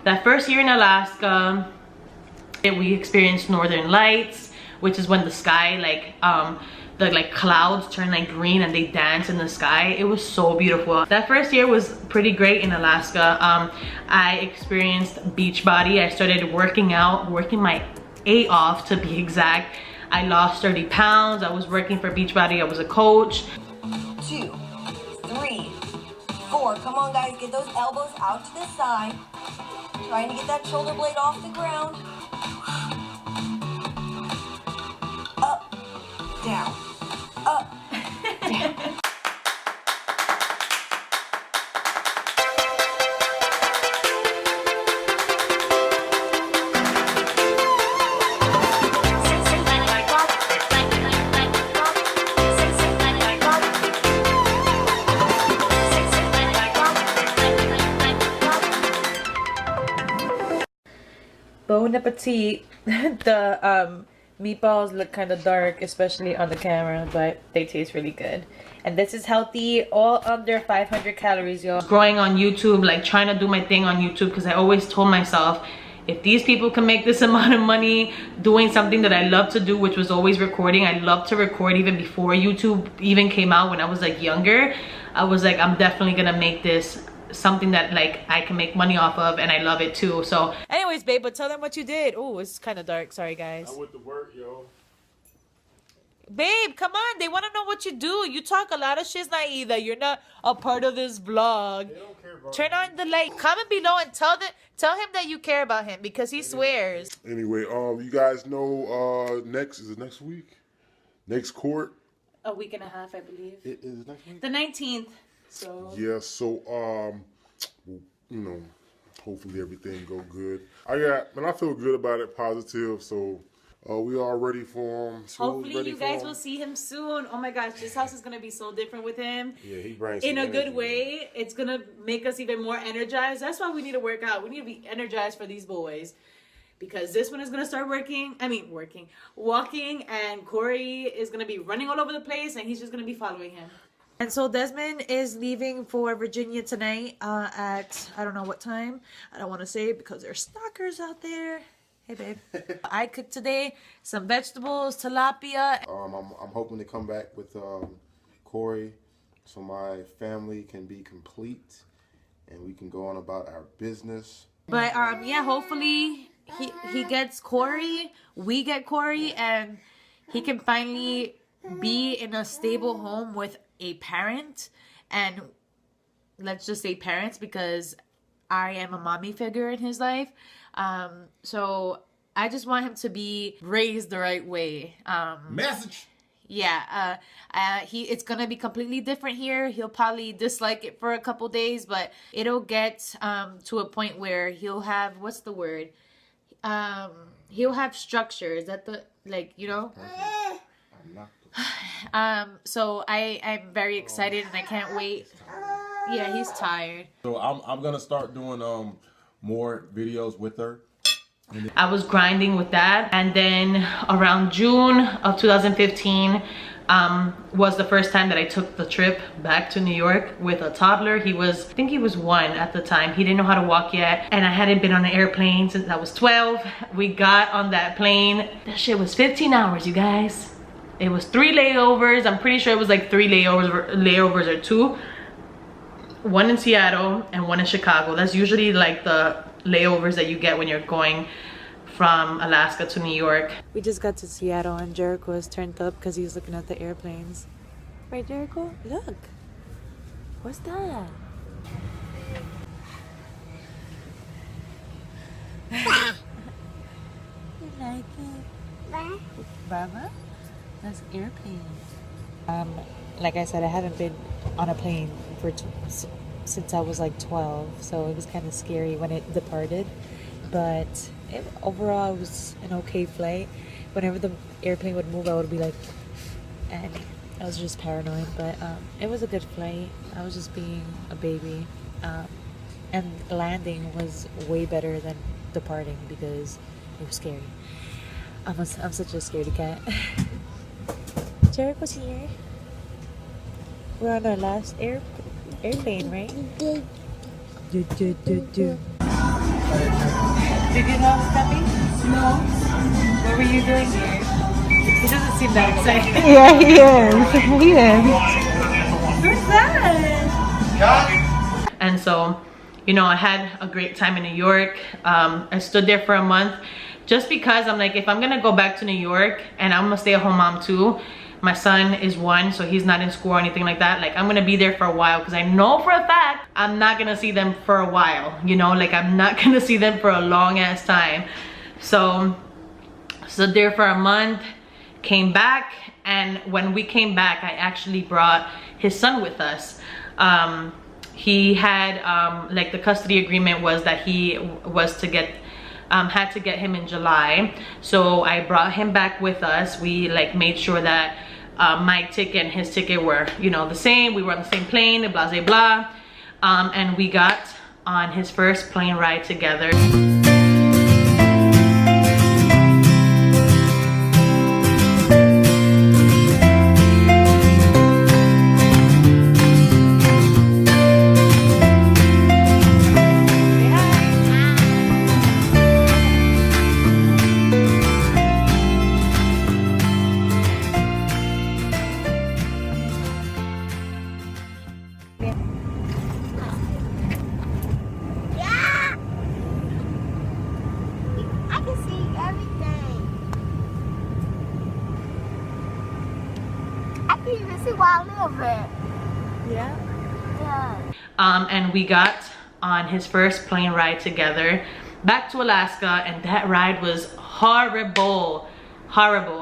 that first year in Alaska, we experienced northern lights, which is when the sky the clouds turn like green and they dance in the sky. It was so beautiful. That first year was pretty great in Alaska. I experienced Beachbody. I started working out, working my A off to be exact. I lost 30 pounds. I was working for Beachbody. I was a coach. 2, 3, 4. Come on, guys, get those elbows out to the side. Trying to get that shoulder blade off the ground. Up, down, up, down. Bon appetit. The meatballs look kind of dark, especially on the camera, but they taste really good. And this is healthy, all under 500 calories, y'all. Growing on YouTube, like trying to do my thing on YouTube, because I always told myself, if these people can make this amount of money doing something that I love to do, which was always recording. I love to record even before YouTube even came out. When I was like younger, I was like, I'm definitely gonna make this something that like I can make money off of, and I love it too. So anyways, babe, but tell them what you did. Oh, it's kind of dark, sorry guys. I went to work, yo. Babe, come on, they want to know what you do. You talk a lot of shit, Naida. You're not a part of this vlog. They don't care about Turn on the light. Comment below and tell him that you care about him, because he swears. Anyway, you guys know next week? Next court? A week and a half, I believe. It is next week? The 19th. So yeah, so you know, hopefully everything go good. I feel good about it, positive. So we all ready for him. Hopefully you guys will see him soon. Oh my gosh, this house is gonna be so different with him. Yeah, he brings in some a good energy. way. It's gonna make us even more energized. That's why we need to work out. We need to be energized for these boys, because this one is gonna start walking, and Corey is gonna be running all over the place, and he's just gonna be following him. And so Desmond is leaving for Virginia tonight at, I don't know what time. I don't want to say it because there's stalkers out there. Hey, babe. I cooked today some vegetables, tilapia. I'm hoping to come back with Corey so my family can be complete and we can go on about our business. But yeah, hopefully he gets Corey, we get Corey, and he can finally be in a stable home with a parent. And let's just say parents, because I am a mommy figure in his life. So I just want him to be raised the right way. Message. Yeah, it's gonna be completely different here. He'll probably dislike it for a couple days, but it'll get to a point where he'll have, what's the word? He'll have structure. Is that the, like, you know? So I'm very excited and I can't wait. Yeah, he's tired. So I'm gonna start doing more videos with her. I was grinding with that, and then around June of 2015 was the first time that I took the trip back to New York with a toddler. I think he was 1 at the time. He didn't know how to walk yet, and I hadn't been on an airplane since I was 12. We got on that plane. That shit was 15 hours, you guys. It was 3 layovers. I'm pretty sure it was like 3 layovers or 2. 1 in Seattle and 1 in Chicago. That's usually like the layovers that you get when you're going from Alaska to New York. We just got to Seattle and Jericho is turned up because he's looking at the airplanes. Right, Jericho? Look. What's that? You like it? Baba? That's airplane. Like I said, I haven't been on a plane since I was like 12, so it was kind of scary when it departed. But overall, it was an okay flight. Whenever the airplane would move, I would be like, and I was just paranoid. But it was a good flight. I was just being a baby. And landing was way better than departing because it was scary. I'm such a scaredy cat. Jericho's here. We're on our last airplane, right? get lost, Steffi? No. What were you doing here? He doesn't seem that excited. Yeah, he is. He is. Who's that? And so, you know, I had a great time in New York. I stood there for a month just because I'm like, if I'm gonna go back to New York and I'm a stay-at-home mom too, my son is 1, so he's not in school or anything like that. Like, I'm gonna be there for a while because I know for a fact I'm not gonna see them for a while, you know, like I'm not gonna see them for a long ass time. So stood there for a month, came back, and when we came back, I actually brought his son with us. He had like the custody agreement was that he was to get had to get him in July, so I brought him back with us. We like made sure that my ticket and his ticket were, you know, the same. We were on the same plane, blah blah blah, and we got on his first plane ride together. And we got on his first plane ride together back to Alaska, and that ride was horrible.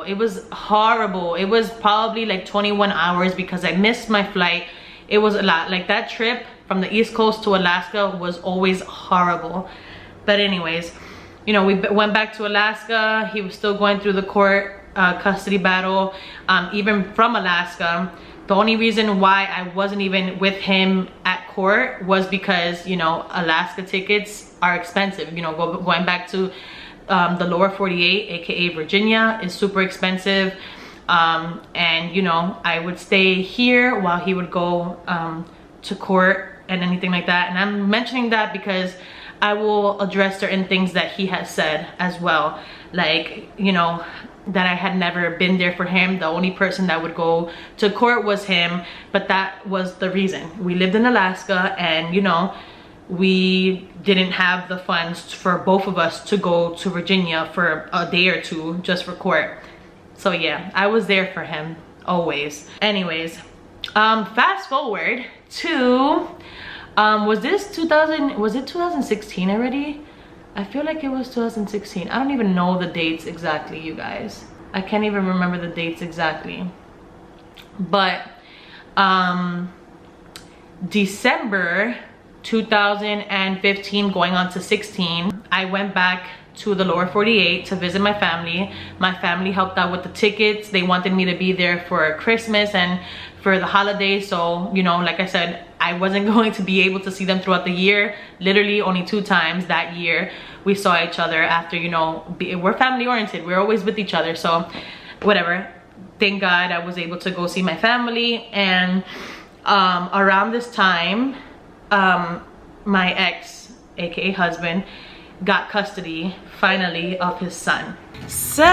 It was horrible. It was probably like 21 hours because I missed my flight. It was a lot. Like, that trip from the East Coast to Alaska was always horrible. But anyways, you know, we went back to Alaska. He was still going through the court custody battle, even from Alaska. The only reason why I wasn't even with him at court was because, you know, Alaska tickets are expensive. You know, going back to the lower 48, aka Virginia, is super expensive. And, you know, I would stay here while he would go to court and anything like that. And I'm mentioning that because I will address certain things that he has said as well. Like, you know, that I had never been there for him. The only person that would go to court was him, but that was the reason. We lived in Alaska, and, you know, we didn't have the funds for both of us to go to Virginia for a day or two just for court. So yeah, I was there for him always. Anyways, fast forward to was it 2016 already? I feel like it was 2016. I don't even know the dates exactly, you guys. I can't even remember the dates exactly. But December 2015 going on to 16, I went back to the lower 48 to visit my family. My family helped out with the tickets. They wanted me to be there for Christmas and for the holidays. So, you know, like I said, I wasn't going to be able to see them throughout the year. Literally only 2 times that year we saw each other after, you know, we're family oriented. We're always with each other. So whatever, thank God I was able to go see my family. And around this time, my ex, aka husband, got custody finally of his son. So,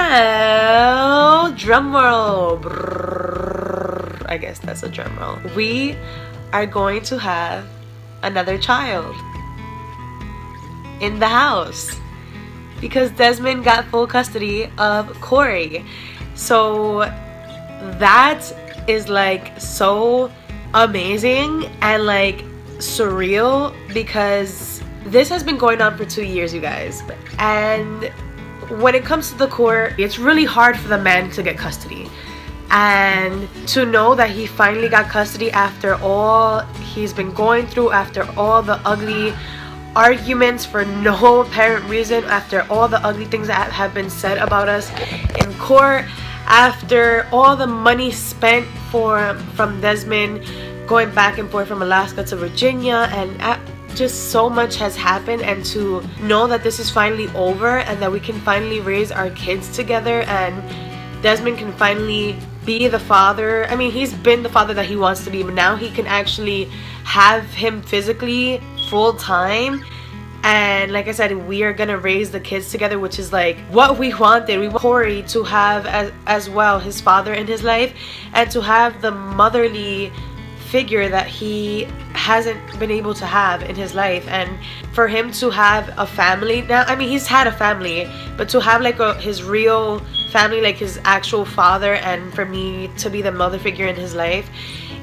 drum roll. Brrr, I guess that's a drum roll. We are going to have another child in the house because Desmond got full custody of Corey. So that is like so amazing and like surreal because this has been going on for 2 years, you guys. And when it comes to the court, it's really hard for the man to get custody. And to know that he finally got custody after all he's been going through, after all the ugly arguments for no apparent reason, after all the ugly things that have been said about us in court, after all the money spent from Desmond going back and forth from Alaska to Virginia, and just so much has happened. And to know that this is finally over and that we can finally raise our kids together and Desmond can finally be the father. I mean, he's been the father that he wants to be, but now he can actually have him physically full time. And like I said, we are gonna raise the kids together, which is like what we wanted. We want Corey to have as well his father in his life, and to have the motherly figure that he hasn't been able to have in his life, and for him to have a family now. I mean, he's had a family, but to have like his real family, like his actual father, and for me to be the mother figure in his life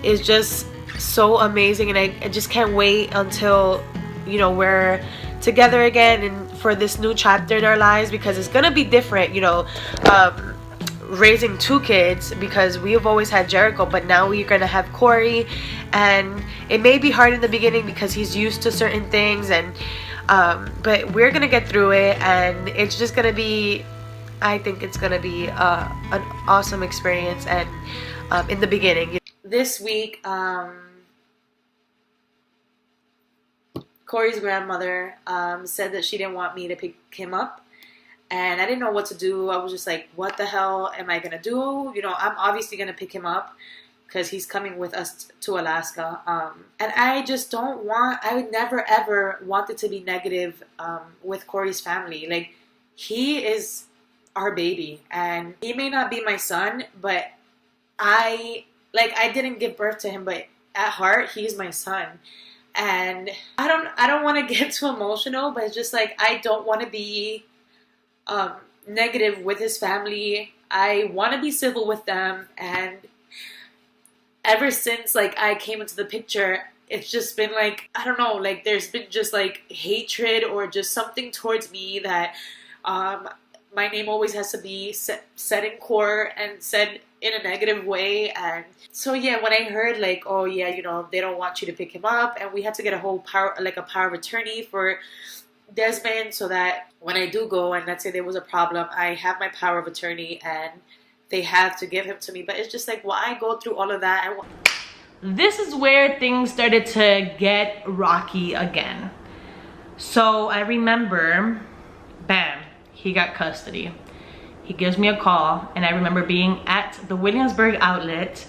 is just so amazing. And I just can't wait until, you know, we're together again and for this new chapter in our lives, because it's gonna be different, you know, raising 2 kids, because we've always had Jericho, but now we're gonna have Corey, and it may be hard in the beginning because he's used to certain things, and but we're gonna get through it, and it's just gonna be, I think it's gonna be an awesome experience. And in the beginning, this week, Corey's grandmother said that she didn't want me to pick him up, and I didn't know what to do. I was just like, what the hell am I gonna do? You know, I'm obviously gonna pick him up because he's coming with us to Alaska, and I just don't want, I would never ever wanted to be negative with Corey's family. Like, he is our baby, and he may not be my son, but I didn't give birth to him, but at heart he's my son. And I don't want to get too emotional, but it's just like, I don't want to be negative with his family. I want to be civil with them, and ever since like I came into the picture, it's just been like, I don't know, like there's been just like hatred or just something towards me that my name always has to be set in court and said in a negative way. And so yeah, when I heard like, oh yeah, you know, they don't want you to pick him up, and we had to get a whole power of attorney for Desmond, so that when I do go and let's say there was a problem, I have my power of attorney and they have to give him to me. But it's just like, why go through all of that? This is where things started to get rocky again. So I remember, bam, he got custody. He gives me a call, and I remember being at the Williamsburg outlet,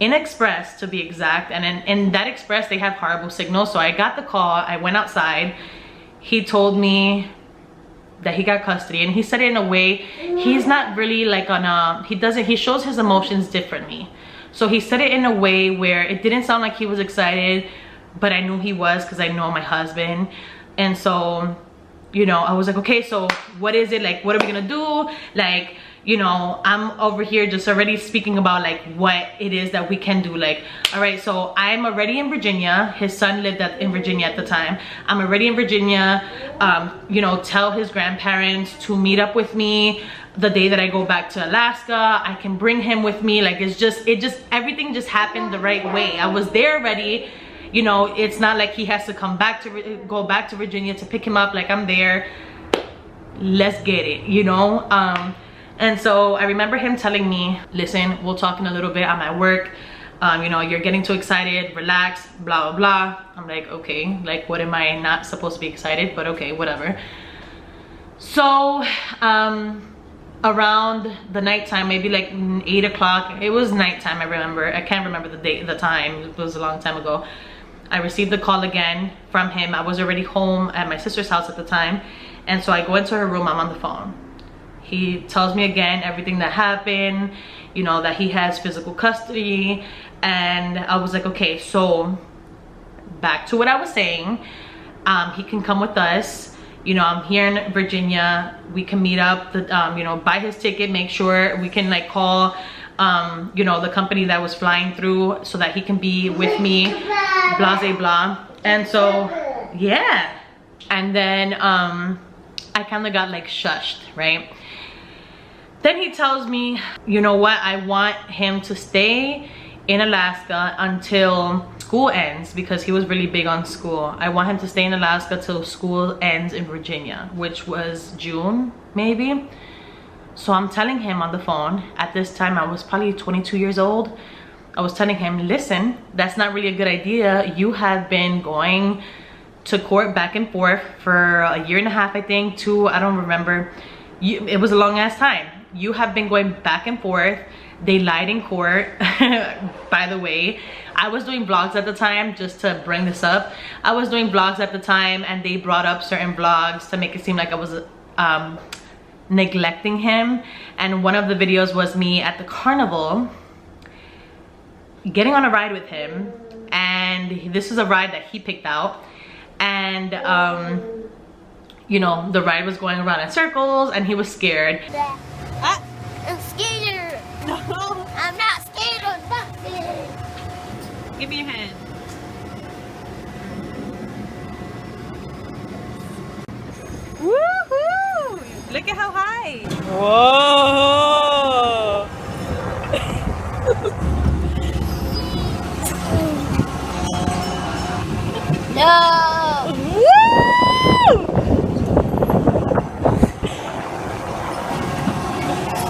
in Express to be exact, and in that Express they have horrible signals. So I got the call, I went outside, he told me that he got custody, and he said it in a way, he's not really like on a, he shows his emotions differently. So he said it in a way where it didn't sound like he was excited, but I knew he was because I know my husband. And so, you know, I was like, okay, so what is it? Like, what are we gonna do? Like, you know, I'm over here just already speaking about like what it is that we can do. Like, all right, so I'm already in Virginia. His son lived in Virginia at the time. I'm already in Virginia. You know, tell his grandparents to meet up with me the day that I go back to Alaska. I can bring him with me. Like, everything just happened the right way. I was there already. You know, it's not like he has to go back to Virginia to pick him up. Like, I'm there. Let's get it, you know? And so I remember him telling me, listen, we'll talk in a little bit. I'm at work. You know, you're getting too excited. Relax, blah, blah, blah. I'm like, okay, like, what am I not supposed to be excited? But okay, whatever. So, around the nighttime, maybe like 8 o'clock. It was nighttime, I remember. I can't remember the time. It was a long time ago. I received the call again from him. I was already home at my sister's house at the time. And so I go into her room, I'm on the phone. He tells me again everything that happened, you know, that he has physical custody. And I was like, okay, so back to what I was saying. He can come with us. You know, I'm here in Virginia. We can meet up, you know, buy his ticket, make sure we can like call, you know, the company that was flying through so that he can be with me, blah, blah, blah. And so, yeah. And then I kind of got like shushed, right? Then he tells me, you know what, I want him to stay in Alaska until school ends, because he was really big on school. I want him to stay in Alaska till school ends in Virginia, which was June, maybe. So I'm telling him on the phone, at this time I was probably 22 years old. I was telling him, listen, that's not really a good idea. You have been going to court back and forth for a year and a half, I think, 2, I don't remember. It was a long ass time. You have been going back and forth. They lied in court. By the way, I was doing vlogs at the time, just to bring this up. I was doing vlogs at the time, and they brought up certain vlogs to make it seem like I was neglecting him. And one of the videos was me at the carnival getting on a ride with him, and this is a ride that he picked out, and you know, the ride was going around in circles and he was scared. I'm scared. No. I'm not scared of nothing. Give me your hand. Woohoo! Look at how high. Whoa! No. Woo!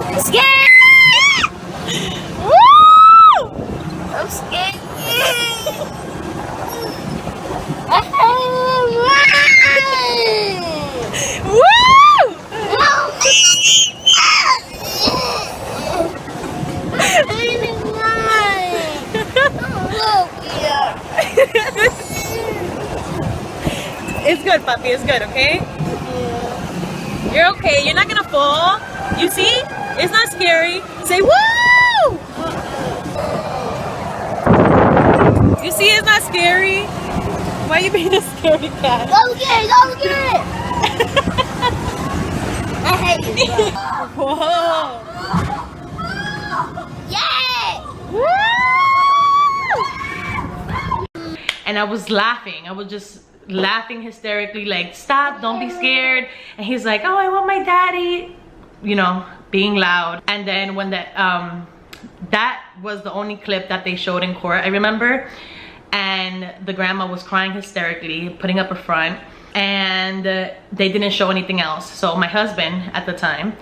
I'm scared. Woo! I'm scared. Woo! It's good, puppy. It's good, okay? You're okay. You're not gonna fall. You see? It's not scary. Say woo! You see, it's not scary. Why are you being a scaredy cat? Go get it! Go get it! I hate you. Whoa! Yay! Woo! And I was laughing. I was just laughing hysterically, like, stop, don't be scared. And he's like, oh, I want my daddy, you know, being loud. And then when that was the only clip that they showed in court, I remember, and the grandma was crying hysterically, putting up a front, and they didn't show anything else. So my husband at the time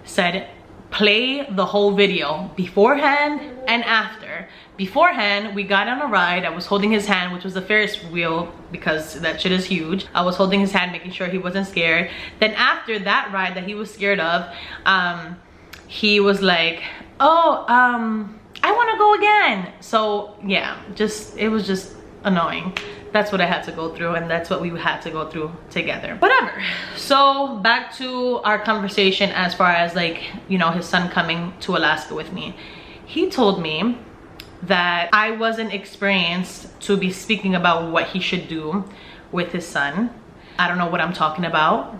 said, play the whole video beforehand and after. Beforehand, we got on a ride. I was holding his hand, which was the Ferris wheel, because that shit is huge. I was holding his hand, making sure he wasn't scared. Then after that ride that he was scared of, he was like, oh, I want to go again. So yeah, it was just annoying. That's what I had to go through, and that's what we had to go through together. Whatever. So back to our conversation as far as, like, you know, his son coming to Alaska with me. He told me that I wasn't experienced to be speaking about what he should do with his son. I don't know what I'm talking about.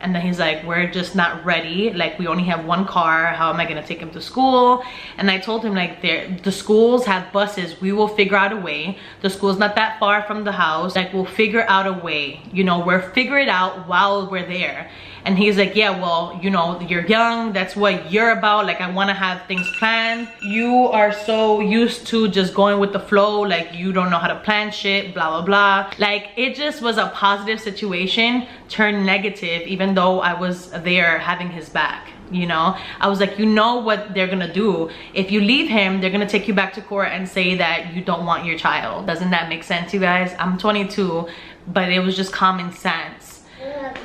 And then he's like, we're just not ready. Like, we only have one car. How am I gonna take him to school? And I told him, like, the schools have buses. We will figure out a way. The school's not that far from the house. Like, we'll figure out a way. You know, we'll figure it out while we're there. And he's like, yeah, well, you know, you're young. That's what you're about. Like, I wanna have things planned. You are so used to just going with the flow. Like, you don't know how to plan shit, blah, blah, blah. Like, it just was a positive situation turned negative, even though I was there having his back. You know, I was like, you know what they're gonna do. If you leave him, they're gonna take you back to court and say that you don't want your child. Doesn't that make sense, you guys? I'm 22, but it was just common sense.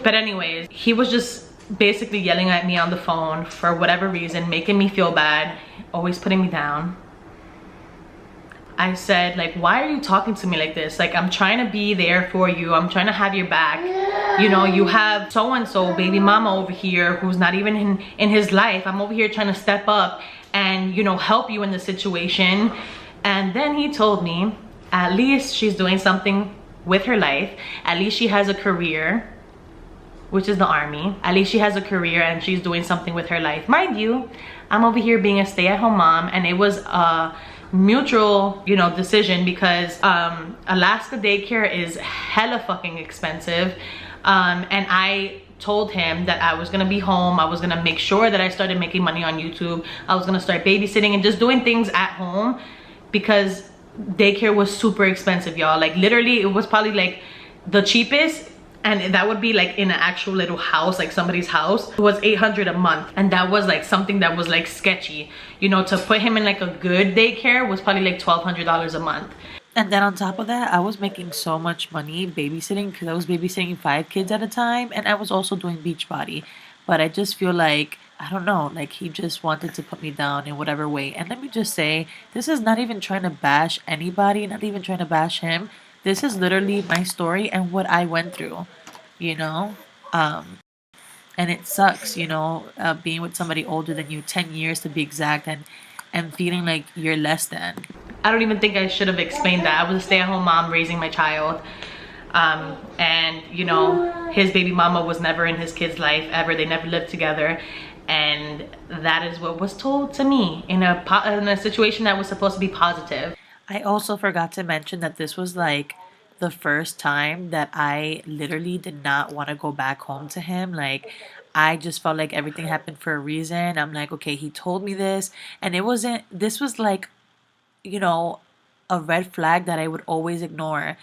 But anyways, he was just basically yelling at me on the phone for whatever reason, making me feel bad, always putting me down. I said, like, why are you talking to me like this? Like, I'm trying to be there for you. I'm trying to have your back. You know, you have so-and-so baby mama over here who's not even in his life. I'm over here trying to step up and, you know, help you in the situation. And then he told me, at least she's doing something with her life. At least she has a career, which is the Army. At least she has a career and she's doing something with her life. Mind you, I'm over here being a stay-at-home mom, and it was a mutual, you know, decision, because Alaska daycare is hella fucking expensive. And I told him that I was gonna be home. I was gonna make sure that I started making money on YouTube. I was gonna start babysitting and just doing things at home, because daycare was super expensive, y'all. Like, literally, it was probably like the cheapest, and that would be like in an actual little house, like somebody's house. It was $800 a month, and that was like something that was like sketchy. You know, to put him in like a good daycare was probably like $1,200 a month. And then on top of that, I was making so much money babysitting, because I was babysitting 5 kids at a time, and I was also doing Beachbody. But I just feel like I don't know, like he just wanted to put me down in whatever way. And let me just say, this is not even trying to bash anybody, not even trying to bash him. This is literally my story and what I went through, you know? Um, and it sucks, being with somebody older than you, 10 years to be exact, and feeling like you're less than. I don't even think I should have explained that. I was a stay-at-home mom raising my child. And his baby mama was never in his kid's life ever. They never lived together. And that is what was told to me in a situation that was supposed to be positive. I also forgot to mention that this was like the first time that I literally did not want to go back home to him. Like, I just felt like everything happened for a reason. I'm like, okay, he told me this, and this was like, you know, a red flag that I would always ignore,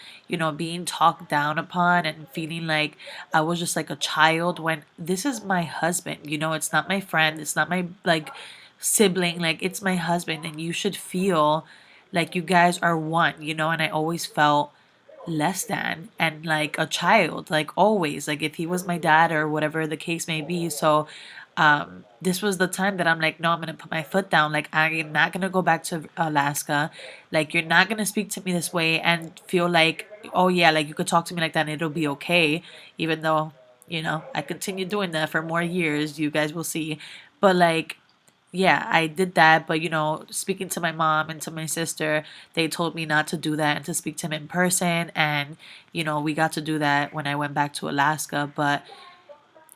being talked down upon and feeling like I was just like a child when this is my husband, it's not my friend, it's not my like sibling, like it's my husband, and you should feel like you guys are one, and I always felt less than and like a child, like always, like if he was my dad or whatever the case may be. So this was the time that I'm like, no, I'm gonna put my foot down. Like, I am not gonna go back to Alaska. Like, you're not gonna speak to me this way and feel like, oh yeah, like you could talk to me like that and it'll be okay, even though I continue doing that for more years. You guys will see. But like, yeah, I did that, but speaking to my mom and to my sister, they told me not to do that and to speak to him in person. And, we got to do that when I went back to Alaska. But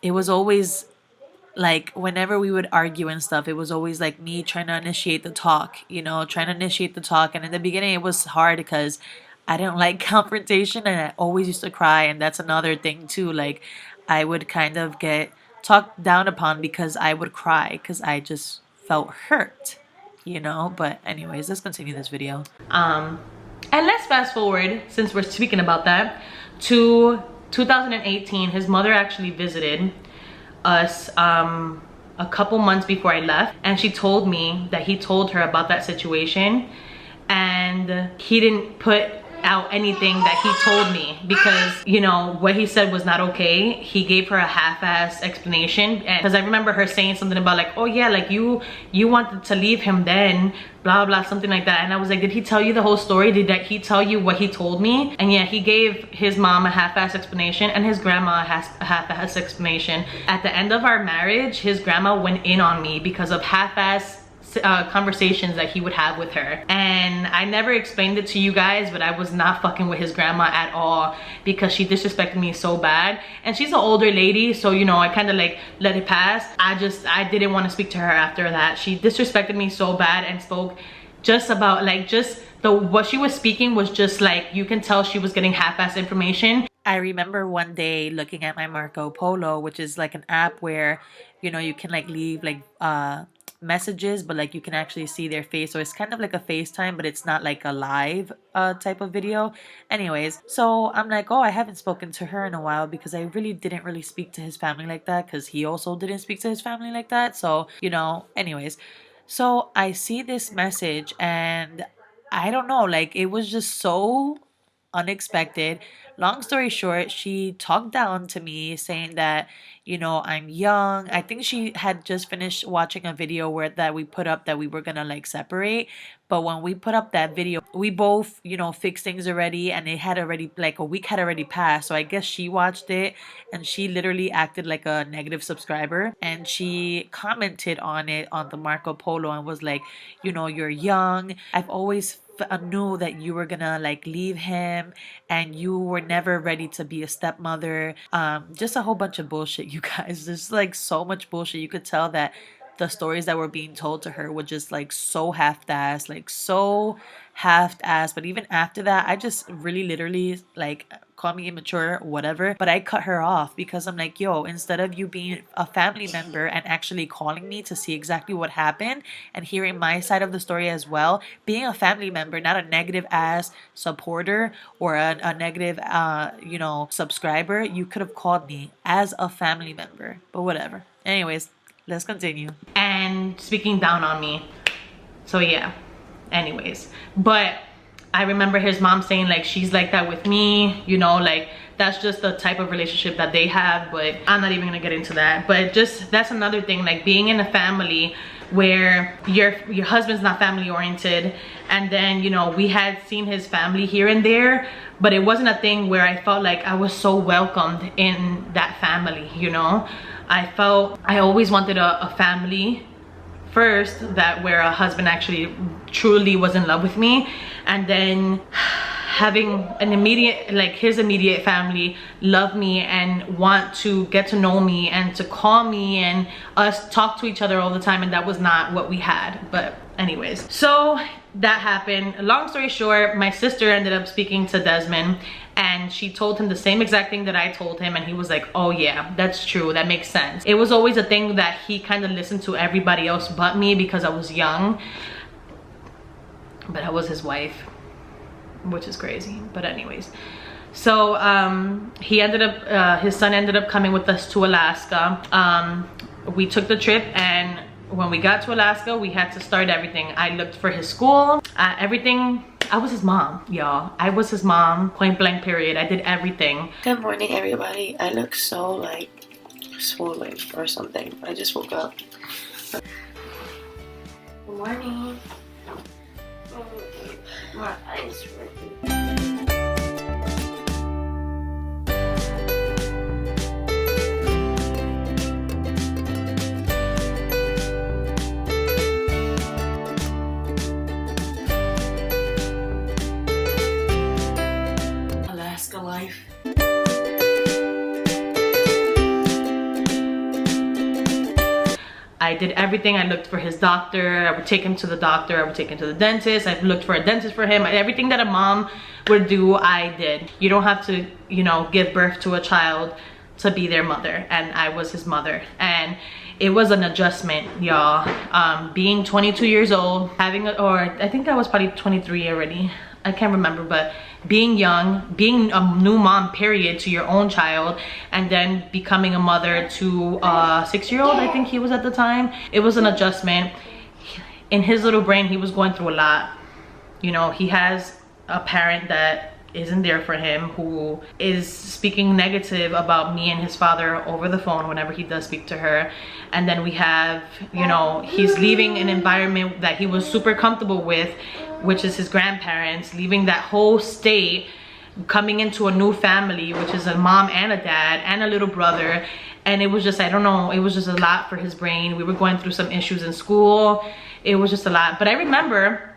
it was always like whenever we would argue and stuff, it was always like me trying to initiate the talk, trying to initiate the talk. And in the beginning, it was hard because I didn't like confrontation and I always used to cry. And that's another thing, too. Like, I would kind of get talked down upon because I would cry because I just felt hurt, But, anyways, let's continue this video. And let's fast forward, since we're speaking about that, to 2018. His mother actually visited us a couple months before I left, and she told me that he told her about that situation and he didn't put out anything that he told me because what he said was not okay. He gave her a half-ass explanation, and because I remember her saying something about like, oh yeah, like you wanted to leave him then, blah blah, something like that. And I was like, did he tell you the whole story? Did he tell you what he told me? And yeah, he gave his mom a half-ass explanation and his grandma a half-ass explanation. At the end of our marriage, his grandma went in on me because of half-ass conversations that he would have with her. And I never explained it to you guys, but I was not fucking with his grandma at all because she disrespected me so bad. And she's an older lady, so I kind of like let it pass. I didn't want to speak to her after that. She disrespected me so bad and spoke just about like what she was speaking was just like, you can tell she was getting half-assed information. I remember one day looking at my Marco Polo, which is like an app where you can like leave like messages, but like you can actually see their face, so it's kind of like a FaceTime, but it's not like a live type of video. Anyways, so I'm like, oh, I haven't spoken to her in a while because I really didn't really speak to his family like that, because he also didn't speak to his family like that. So anyways, so I see this message and I don't know, like it was just so unexpected. Long story short, she talked down to me saying that, I'm young. I think she had just finished watching a video that we put up that we were gonna like separate. But when we put up that video, we both, fixed things already, and it had already like a week had already passed. So I guess she watched it and she literally acted like a negative subscriber, and she commented on it on the Marco Polo and was like, you're young. I've always knew that you were gonna like leave him and you were never ready to be a stepmother. Just a whole bunch of bullshit, you guys. There's like so much bullshit. You could tell that the stories that were being told to her were just like so half-assed, like so half-assed. But even after that, I just really literally, like, call me immature, whatever, but I cut her off because I'm like, yo, instead of you being a family member and actually calling me to see exactly what happened and hearing my side of the story as well, being a family member, not a negative ass supporter or a negative subscriber, you could have called me as a family member. But whatever. Anyways, let's continue. And speaking down on me. So yeah, anyways, but I remember his mom saying like, she's like that with me, you know, like that's just the type of relationship that they have, but I'm not even gonna get into that. But just, that's another thing, like being in a family where your husband's not family oriented, and then, you know, we had seen his family here and there, but it wasn't a thing where I felt like I was so welcomed in that family, you know. I felt I always wanted a family first, that where a husband actually truly was in love with me, and then having an immediate, like his immediate family love me and want to get to know me and to call me and us talk to each other all the time, and that was not what we had. But anyways, so that happened. Long story short, my sister ended up speaking to Desmond, and she told him the same exact thing that I told him, and he was like, oh yeah, that's true, that makes sense. It was always a thing that he kind of listened to everybody else but me because I was young, but I was his wife, which is crazy. But anyways, so he ended up his son ended up coming with us to Alaska. We took the trip, and when we got to Alaska, we had to start everything. I looked for his school, everything. I was his mom, y'all. I was his mom, point blank period. I did everything. Good morning, everybody. I look so like swollen or something. I just woke up. Good morning. Oh, my eyes hurt. Alaska life. I did everything. I looked for his doctor. I would take him to the doctor. I would take him to the dentist. I looked for a dentist for him. Everything that a mom would do, I did. You don't have to, you know, give birth to a child to be their mother, and I was his mother. And it was an adjustment, y'all. Being 22 years old, having or I think I was probably 23 already, I can't remember, but being young, being a new mom period to your own child, and then becoming a mother to a 6-year-old, I think he was at the time, it was an adjustment. In his little brain, he was going through a lot. You know, he has a parent that isn't there for him, who is speaking negative about me and his father over the phone whenever he does speak to her. And then we have, you know, he's leaving an environment that he was super comfortable with, which is his grandparents, leaving that whole state, coming into a new family, which is a mom and a dad and a little brother. And it was just, I don't know, it was just a lot for his brain. We were going through some issues in school. It was just a lot. But I remember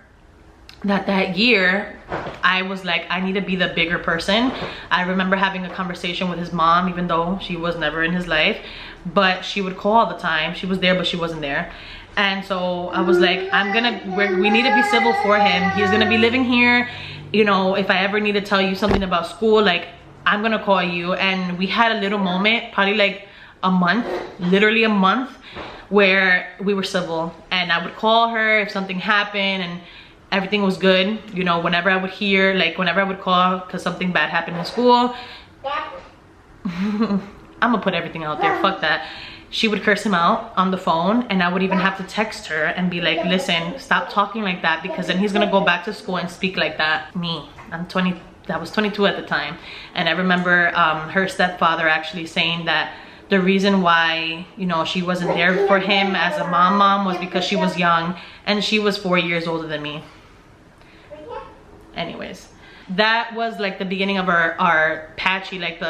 that year, I was like, I need to be the bigger person. I remember having a conversation with his mom, even though she was never in his life, but she would call all the time. She was there, but she wasn't there. And so I was like, we need to be civil for him. He's gonna be living here. You know, if I ever need to tell you something about school, like, I'm gonna call you. And we had a little moment, probably like a month, literally a month, where we were civil. And I would call her if something happened, and everything was good. You know, whenever I would hear, like whenever I would call because something bad happened in school, I'm gonna put everything out there, fuck that. She would curse him out on the phone, and I would even have to text her and be like, listen, stop talking like that, because then he's gonna go back to school and speak like that. Me, I'm 20, I was 22 at the time. And I remember her stepfather actually saying that the reason why, you know, she wasn't there for him as a mom was because she was young, and she was 4 years older than me. Anyways, that was like the beginning of our patchy, like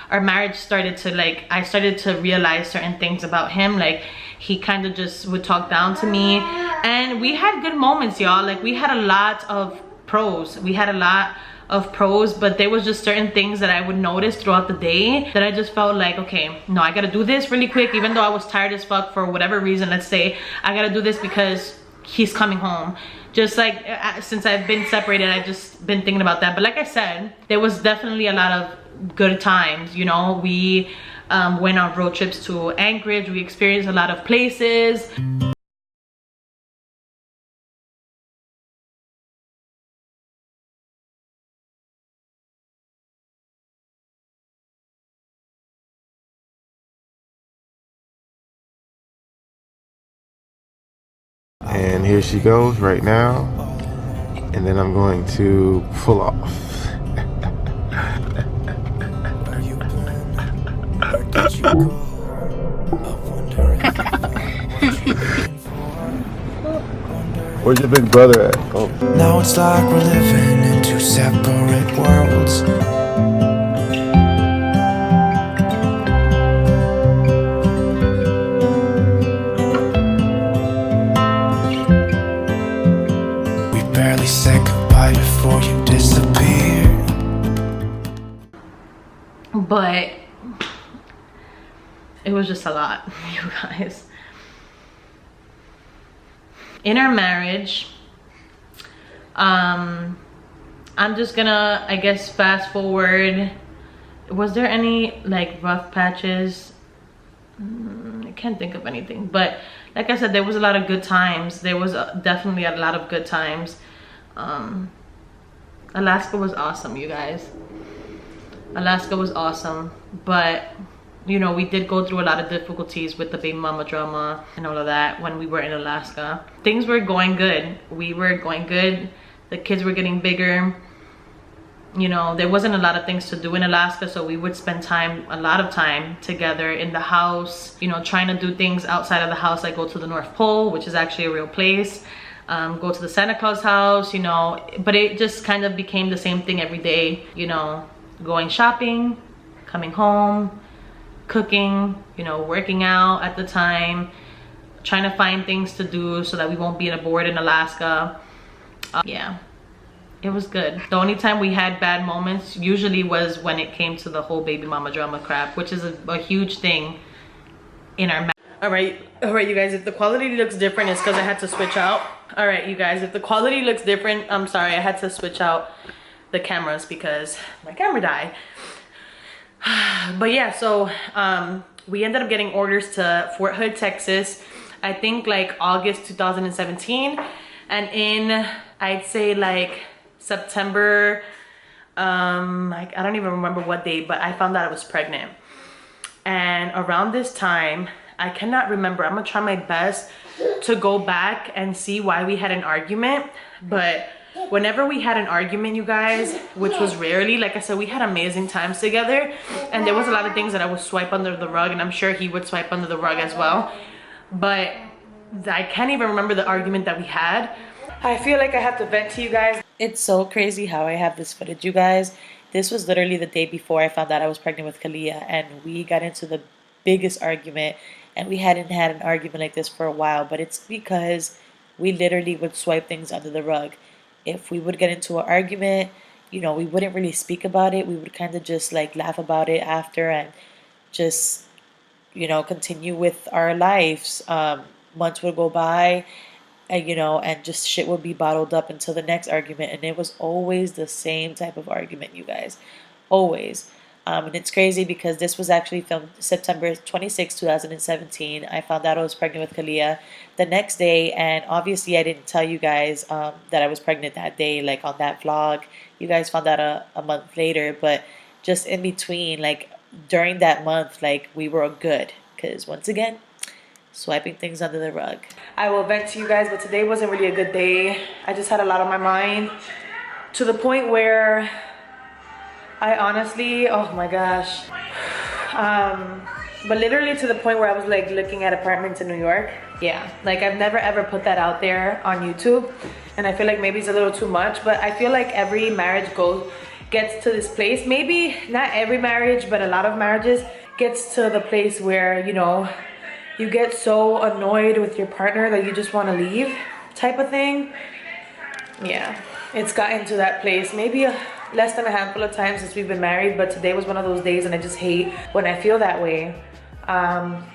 our marriage started to, like, I started to realize certain things about him. Like, he kind of just would talk down to me, and we had good moments, y'all. Like, we had a lot of pros. We had a lot of pros, but there was just certain things that I would notice throughout the day that I just felt like, okay, no, I gotta do this really quick, even though I was tired as fuck for whatever reason. Let's say I gotta do this because he's coming home. Just like, since I've been separated, I've just been thinking about that. But like I said, there was definitely a lot of good times. You know, we went on road trips to Anchorage. We experienced a lot of places. And here she goes right now. and then I'm going to pull off. Where you been? Where did you go? I wonder if you found what you're looking for. Where's your big brother at? Oh. Now it's like we're living in two separate worlds. We barely said goodbye before you disappeared. But it was just a lot, you guys. In our marriage, I'm just gonna, I guess, fast forward. Was there any like rough patches? I can't think of anything, but like I said, there was a lot of good times. There was definitely a lot of good times. Alaska was awesome, you guys. Alaska was awesome, but you know, we did go through a lot of difficulties with the baby mama drama and all of that when we were in Alaska. Things were going good. We were going good. The kids were getting bigger. You know, there wasn't a lot of things to do in Alaska, so we would spend time, a lot of time together in the house, you know, trying to do things outside of the house, like go to the North Pole, which is actually a real place, go to the Santa Claus house, you know, but it just kind of became the same thing every day, you know, going shopping, coming home, cooking, you know, working out at the time, trying to find things to do so that we won't be bored in Alaska. Yeah, it was good. The only time we had bad moments usually was when it came to the whole baby mama drama crap, which is a huge thing in our all right, you guys, if the quality looks different, it's because I had to switch out. All right, you guys, if the quality looks different, I'm sorry, I had to switch out the cameras because my camera died. But yeah, so we ended up getting orders to Fort Hood, Texas, I think like August 2017, and in, I'd say like September, like I don't even remember what date, but I found out I was pregnant. And around this time, I cannot remember, I'm gonna try my best to go back and see why we had an argument, but whenever we had an argument, you guys, which was rarely, like I said, we had amazing times together, and there was a lot of things that I would swipe under the rug, and I'm sure he would swipe under the rug as well, but I can't even remember the argument that we had. I feel like I have to vent to you guys. It's so crazy how I have this footage, you guys. This was literally the day before I found out I was pregnant with Kalia, and we got into the biggest argument, and we hadn't had an argument like this for a while, but it's because we literally would swipe things under the rug. If we would get into an argument, you know, we wouldn't really speak about it. We would kind of just like laugh about it after and just, you know, continue with our lives. Months would go by, and, you know, and just shit would be bottled up until the next argument. And it was always the same type of argument, you guys. Always. And it's crazy because this was actually filmed September 26, 2017. I found out I was pregnant with Kalia the next day, and obviously I didn't tell you guys that I was pregnant that day, like on that vlog. You guys found out a month later, but just in between, like during that month, like we were good, because once again, swiping things under the rug. I will vent to you guys, but today wasn't really a good day. I just had a lot on my mind, to the point where I honestly, oh my gosh. But literally to the point where I was like looking at apartments in New York. Yeah, like I've never ever put that out there on YouTube. And I feel like maybe it's a little too much, but I feel like every marriage gets to this place. Maybe not every marriage, but a lot of marriages gets to the place where, you know, you get so annoyed with your partner that you just want to leave type of thing. Yeah, it's gotten to that place. Maybe less than a handful of times since we've been married, but today was one of those days, and I just hate when I feel that way.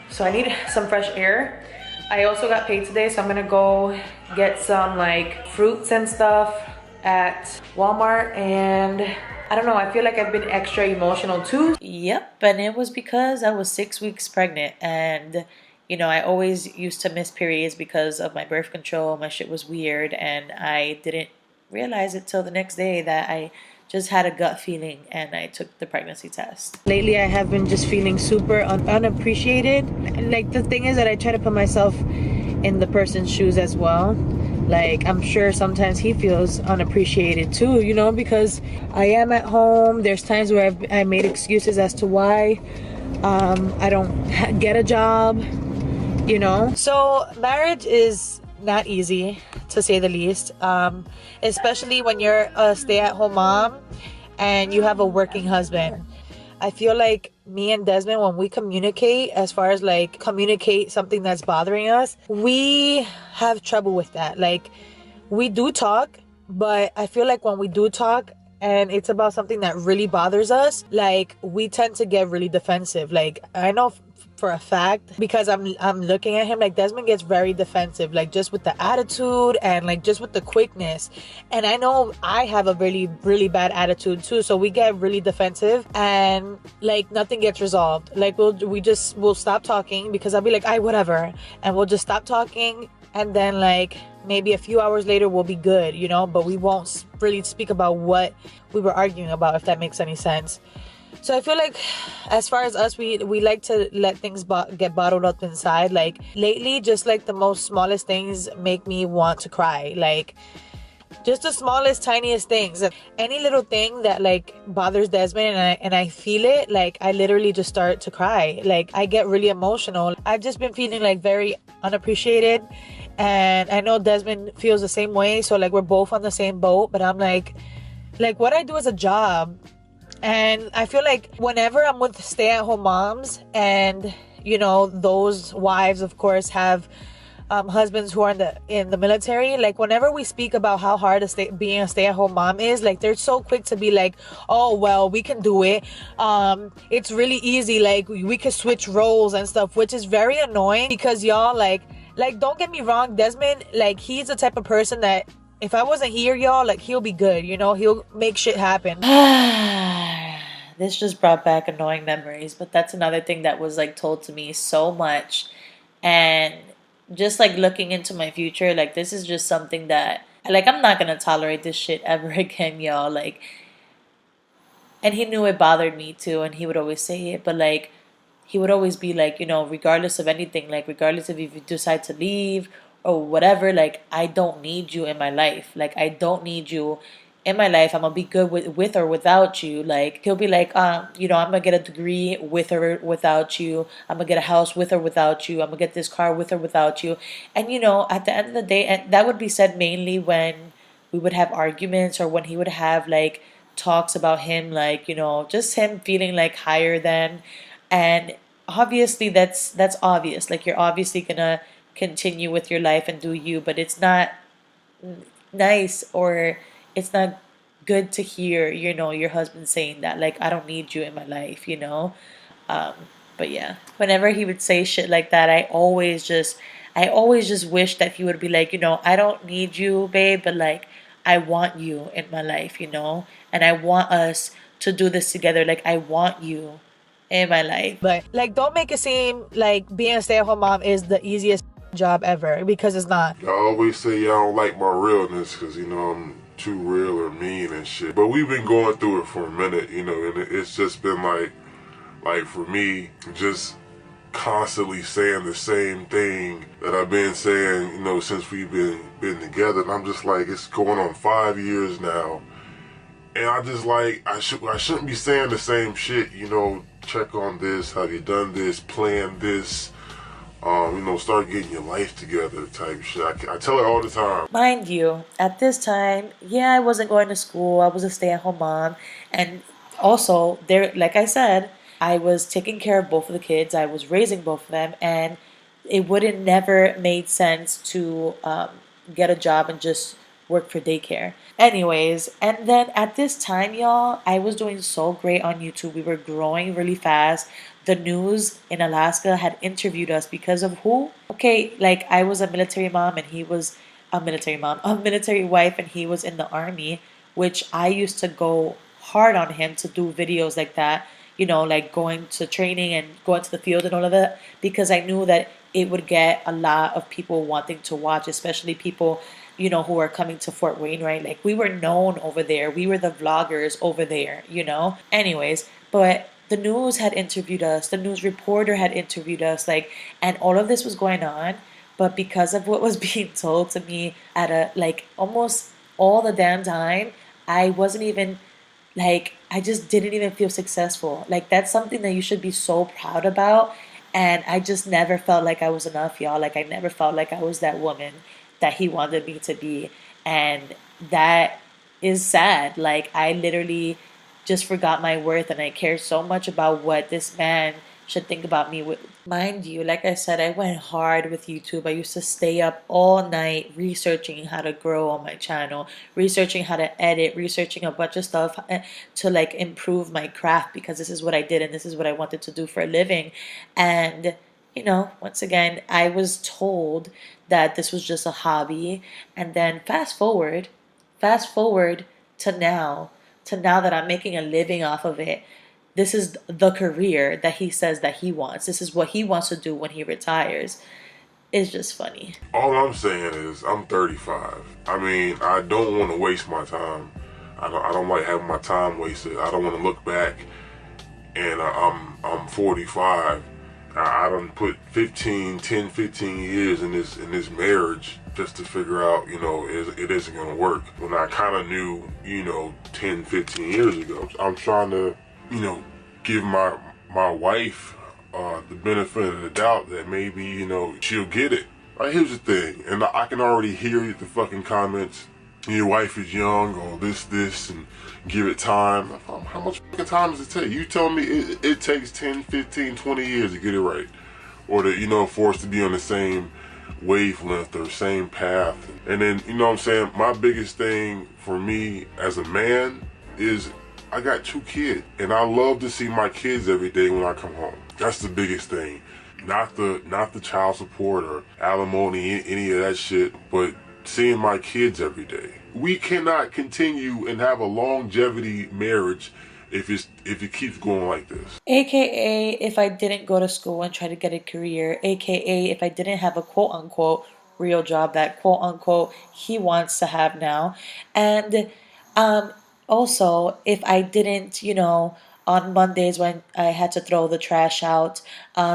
So I need some fresh air. I also got paid today, so I'm gonna go get some like fruits and stuff at Walmart, and I don't know, I feel like I've been extra emotional too. Yep, and it was because I was 6 weeks pregnant, and you know, I always used to miss periods because of my birth control. My shit was weird, and I didn't realize it till the next day that I just had a gut feeling, and I took the pregnancy test. Lately, I have been just feeling super unappreciated. Like, the thing is that I try to put myself in the person's shoes as well. Like, I'm sure sometimes he feels unappreciated too, you know, because I am at home. There's times where I made excuses as to why I don't get a job, you know. So marriage is not easy, to say the least, especially when you're a stay-at-home mom and you have a working husband. I feel like me and Desmond, when we communicate, as far as like communicate something that's bothering us, we have trouble with that. Like, we do talk, but I feel like when we do talk and it's about something that really bothers us, like, we tend to get really defensive. Like, I know for a fact, because I'm looking at him, like, Desmond gets very defensive, like, just with the attitude and like just with the quickness. And I know I have a really, really bad attitude too, so we get really defensive and like nothing gets resolved. Like, we'll stop talking because I'll be like, whatever, and we'll just stop talking, and then like maybe a few hours later we'll be good, you know, but we won't really speak about what we were arguing about, if that makes any sense. So I feel like, as far as us, we like to let things get bottled up inside. Like, lately, just like the most smallest things make me want to cry. Like, just the smallest, tiniest things. Any little thing that like bothers Desmond and I feel it, like, I literally just start to cry. Like, I get really emotional. I've just been feeling like very unappreciated, and I know Desmond feels the same way. So like, we're both on the same boat. But I'm like what I do is a job. And I feel like whenever I'm with stay-at-home moms, and you know, those wives of course have husbands who are in the military, like, whenever we speak about how hard being a stay-at-home mom is, like, they're so quick to be like, oh well, we can do it, it's really easy, like, we could switch roles and stuff, which is very annoying. Because y'all, like don't get me wrong, Desmond, like, he's the type of person that if I wasn't here, y'all, like, he'll be good, you know, he'll make shit happen. This just brought back annoying memories, but that's another thing that was like told to me so much. And just like looking into my future, like, this is just something that, like, I'm not gonna tolerate this shit ever again, y'all. Like, and he knew it bothered me too, and he would always say it, but like, he would always be like, you know, regardless of anything, like, regardless if you decide to leave or whatever, like, I don't need you in my life. Like, I don't need you in my life. I'm gonna be good with or without you. Like, he'll be like, you know, I'm gonna get a degree with or without you. I'm gonna get a house with or without you. I'm gonna get this car with or without you. And you know, at the end of the day, and that would be said mainly when we would have arguments, or when he would have like talks about him, like, you know, just him feeling like higher than. And obviously that's obvious, like, you're obviously gonna continue with your life and do you, but it's not nice, or it's not good to hear, you know, your husband saying that, like, I don't need you in my life, you know. um but yeah, whenever he would say shit like that, I always just wish that he would be like, you know, I don't need you, babe, but like, I want you in my life, you know, and I want us to do this together. Like, I want you in my life. But like, don't make it seem like being a stay-at-home mom is the easiest job ever, because it's not. Y'all always say y'all don't like my realness because, you know, I'm too real or mean and shit. But we've been going through it for a minute, you know, and it's just been like for me, just constantly saying the same thing that I've been saying, you know, since we've been together. And I'm just like, it's going on 5 years now. And I just like, I shouldn't be saying the same shit, you know, check on this, have you done this, plan this, you know, start getting your life together type shit. I tell her all the time. Mind you, at this time, yeah, I wasn't going to school. I was a stay-at-home mom. And also, there, like I said, I was taking care of both of the kids. I was raising both of them. And it wouldn't never made sense to get a job and just work for daycare. Anyways, and then at this time, y'all, I was doing so great on YouTube. We were growing really fast. The news in Alaska had interviewed us because of who? Okay, like, I was a military mom and he was a military mom, a military wife, and he was in the army, which I used to go hard on him to do videos like that, you know, like going to training and going to the field and all of that, because I knew that it would get a lot of people wanting to watch, especially people, you know, who are coming to Fort Wayne, right? Like, we were known over there. We were the vloggers over there, you know? Anyways, but the news had interviewed us. The news reporter had interviewed us, like, and all of this was going on But because of what was being told to me at a like almost all the damn time, I wasn't even like I just didn't even feel successful. Like that's something that you should be so proud about. And I just never felt like I was enough, y'all. Like I never felt like I was that woman that he wanted me to be. And that is sad. Like I literally just forgot my worth and I cared so much about what this man should think about me. Mind you, like I said, I went hard with YouTube. I used to stay up all night researching how to grow on my channel, researching how to edit, researching a bunch of stuff to like improve my craft because this is what I did and this is what I wanted to do for a living. And you know, once again, I was told that this was just a hobby. And then fast forward to now that I'm making a living off of it. This is the career that he says that he wants. This is what he wants to do when he retires. It's just funny. All I'm saying is I'm 35. I mean, I don't want to waste my time. I don't like having my time wasted. I don't want to look back and I'm 45. I done put 15 years in this marriage just to figure out, you know, it isn't gonna work. When I kind of knew, you know, 10, 15 years ago. I'm trying to, you know, give my wife the benefit of the doubt that maybe, you know, she'll get it. Like, here's the thing, and I can already hear the fucking comments. Your wife is young, or this, and give it time. How much fucking time does it take? You tell me it takes 10, 15, 20 years to get it right. Or to, you know, for us to be on the same wavelength or same path. And then, you know what I'm saying, my biggest thing for me as a man is I got 2 kids. And I love to see my kids every day when I come home. That's the biggest thing. Not the child support or alimony, any of that shit, but seeing my kids every day. We cannot continue and have a longevity marriage if it keeps going like this. AKA if I didn't go to school and try to get a career, AKA if I didn't have a quote unquote real job that quote unquote he wants to have now. And also if I didn't, you know, on Mondays when I had to throw the trash out,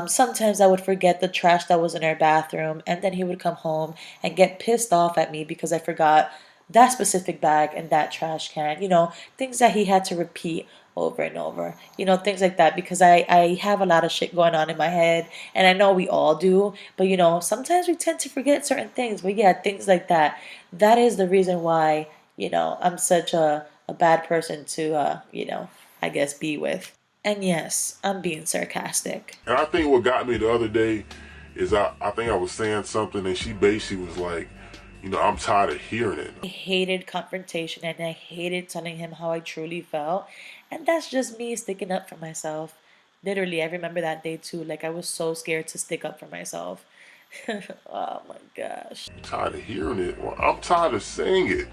sometimes I would forget the trash that was in our bathroom, and then he would come home and get pissed off at me because I forgot that specific bag and that trash can, you know, things that he had to repeat over and over, you know, things like that, because I have a lot of shit going on in my head, and I know we all do, but you know, sometimes we tend to forget certain things. But yeah, things like that. That is the reason why, you know, I'm such a bad person to, you know, I guess be with. And yes, I'm being sarcastic. And I think what got me the other day is I think I was saying something and she basically was like, you know, I'm tired of hearing it. I hated confrontation and I hated telling him how I truly felt. And that's just me sticking up for myself. Literally, I remember that day too. Like, I was so scared to stick up for myself. Oh my gosh. I'm tired of hearing it. Well, I'm tired of saying it.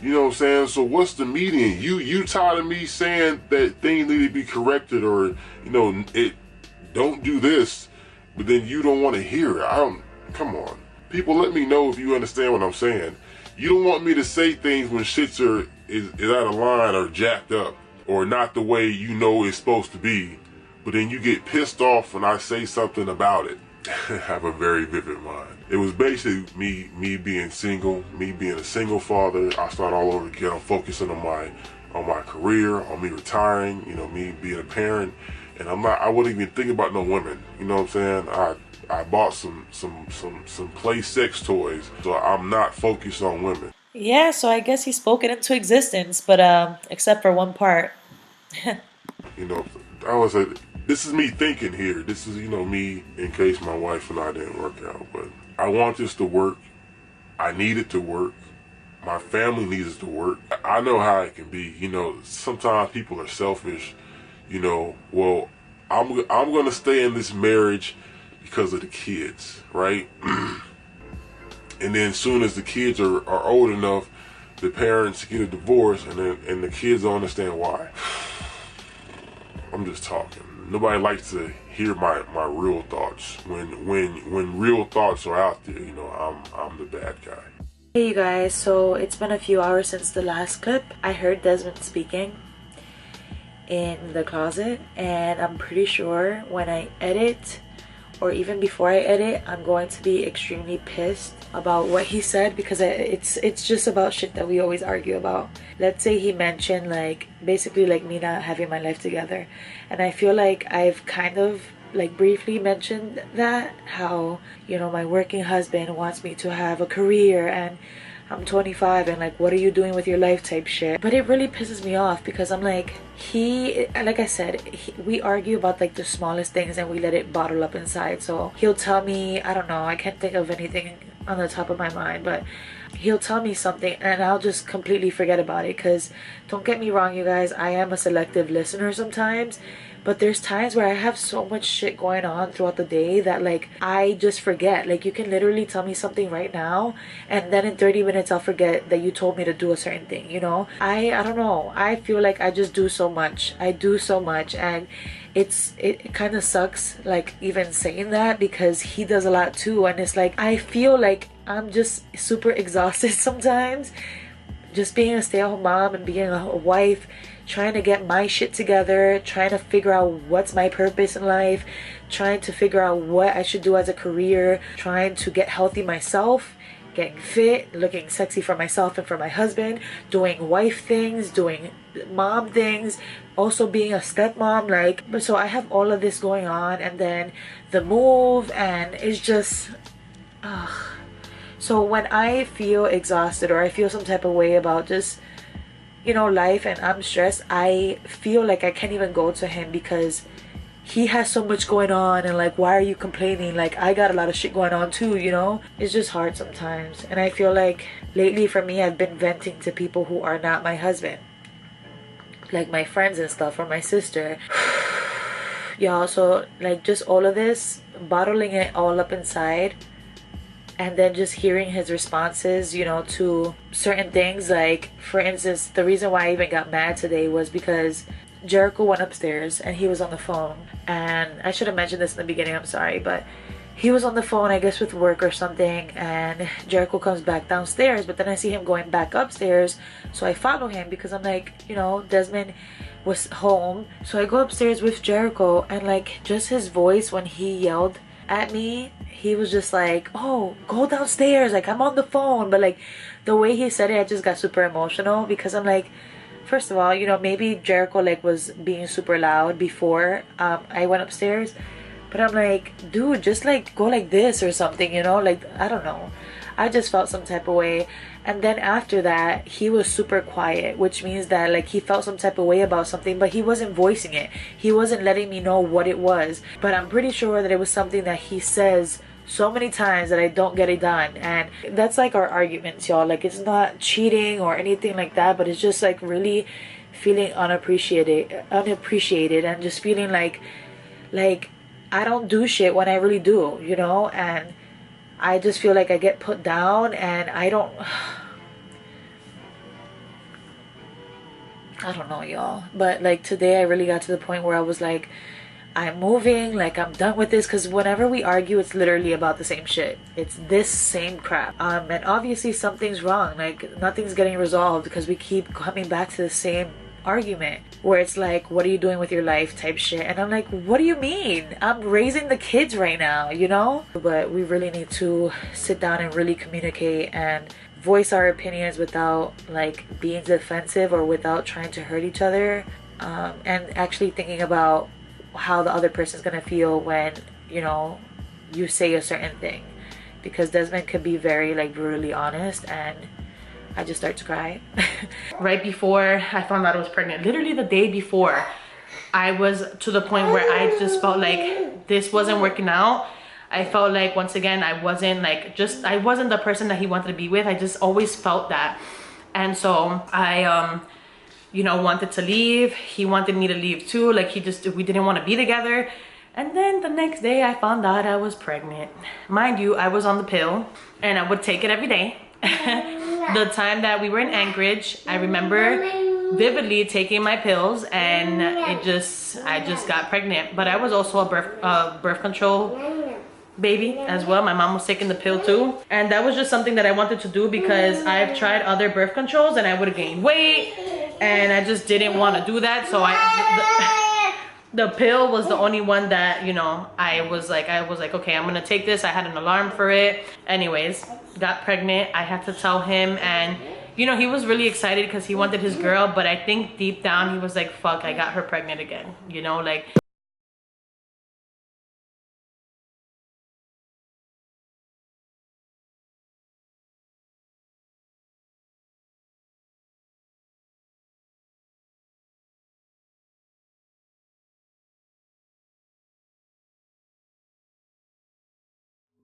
You know what I'm saying? So what's the median? You tired of me saying that things need to be corrected, or, you know, don't do this, but then you don't want to hear it. Come on. People, let me know if you understand what I'm saying. You don't want me to say things when shits is out of line or jacked up or not the way you know it's supposed to be, but then you get pissed off when I say something about it. I have a very vivid mind. It was basically me being single, me being a single father. I start all over again. I'm focusing on my career, on me retiring, you know, me being a parent, and I wouldn't even think about no women. You know what I'm saying? I bought some play sex toys, so I'm not focused on women. Yeah, so I guess he spoke it into existence, but except for one part. You know, I was like, this is me thinking here. This is, you know, me in case my wife and I didn't work out. But I want this to work. I need it to work. My family needs it to work. I know how it can be. You know, sometimes people are selfish. You know, well, I'm gonna stay in this marriage because of the kids, right? And then as soon as the kids are old enough, the parents get a divorce, and the kids don't understand why. I'm just talking. Nobody likes to hear my real thoughts. When real thoughts are out there, you know, I'm the bad guy. Hey you guys, so it's been a few hours since the last clip. I heard Desmond speaking in the closet, and I'm pretty sure when I edit or even before I edit, I'm going to be extremely pissed about what he said, because it's just about shit that we always argue about. Let's say he mentioned like basically like me not having my life together, and I feel like I've kind of like briefly mentioned that, how, you know, my working husband wants me to have a career and I'm 25 and like, what are you doing with your life type shit. But it really pisses me off because I'm like, like I said, we argue about like the smallest things and we let it bottle up inside. So he'll tell me, I don't know, I can't think of anything on the top of my mind, but he'll tell me something and I'll just completely forget about it. Because don't get me wrong, you guys, I am a selective listener sometimes, but there's times where I have so much shit going on throughout the day that like I just forget. Like you can literally tell me something right now and then in 30 minutes I'll forget that you told me to do a certain thing, you know. I don't know, I feel like I just do so much. I do so much, and it kind of sucks like even saying that, because he does a lot too, and it's like I feel like I'm just super exhausted sometimes, just being a stay-at-home mom and being a wife, trying to get my shit together, trying to figure out what's my purpose in life, trying to figure out what I should do as a career, trying to get healthy myself, getting fit, looking sexy for myself and for my husband, doing wife things, doing mom things, also being a stepmom. Like, so I have all of this going on, and then the move, and it's just so when I feel exhausted or I feel some type of way about just, you know, life, and I'm stressed, I feel like I can't even go to him because he has so much going on, and like, why are you complaining? Like, I got a lot of shit going on too, you know. It's just hard sometimes, and I feel like lately for me, I've been venting to people who are not my husband, like my friends and stuff, or my sister. Y'all, so like just all of this, bottling it all up inside, and then just hearing his responses, you know, to certain things. Like, for instance, the reason why I even got mad today was because Jericho went upstairs and he was on the phone. And I should have mentioned this in the beginning, I'm sorry, but he was on the phone, I guess with work or something, and Jericho comes back downstairs, but then I see him going back upstairs, so I follow him because I'm like, you know, Desmond was home. So I go upstairs with Jericho, and like just his voice when he yelled at me, he was just like, oh, go downstairs, like I'm on the phone. But like the way he said it, I just got super emotional, because I'm like, first of all, you know, maybe Jericho like was being super loud before I went upstairs, but I'm like, dude, just like go like this or something, you know. Like, I don't know, I just felt some type of way. And then after that, he was super quiet, which means that like he felt some type of way about something, but he wasn't voicing it. He wasn't letting me know what it was. But I'm pretty sure that it was something that he says so many times that I don't get it done. And that's like our arguments, y'all. Like, it's not cheating or anything like that, but it's just like really feeling unappreciated, and just feeling like I don't do shit when I really do, you know. And I just feel like I get put down, and I don't know, y'all. But like today I really got to the point where I was like, I'm moving, like I'm done with this. Because whenever we argue, it's literally about the same shit. It's this same crap. And obviously something's wrong. Like, nothing's getting resolved because we keep coming back to the same argument, where it's like, what are you doing with your life type shit. And I'm like, what do you mean? I'm raising the kids right now, you know. But we really need to sit down and really communicate and voice our opinions without like being defensive or without trying to hurt each other, and actually thinking about how the other person's gonna feel when, you know, you say a certain thing. Because Desmond could be very like brutally honest, and I just start to cry. Right before I found out I was pregnant, literally the day before, I was to the point where I just felt like this wasn't working out. I felt like, once again, I wasn't the person that he wanted to be with. I just always felt that. And so I you know, wanted to leave. He wanted me to leave too. Like, we didn't want to be together. And then the next day I found out I was pregnant. Mind you, I was on the pill and I would take it every day. The time that we were in Anchorage, I remember vividly taking my pills, and I just got pregnant. But I was also a birth control baby as well. My mom was taking the pill too, and that was just something that I wanted to do because I've tried other birth controls and I would have gained weight, and I just didn't want to do that. So The pill was the only one that, you know, I was like, okay, I'm gonna take this. I had an alarm for it. Anyways, got pregnant. I had to tell him, and you know, he was really excited because he wanted his girl, but I think deep down he was like, fuck, I got her pregnant again. You know, like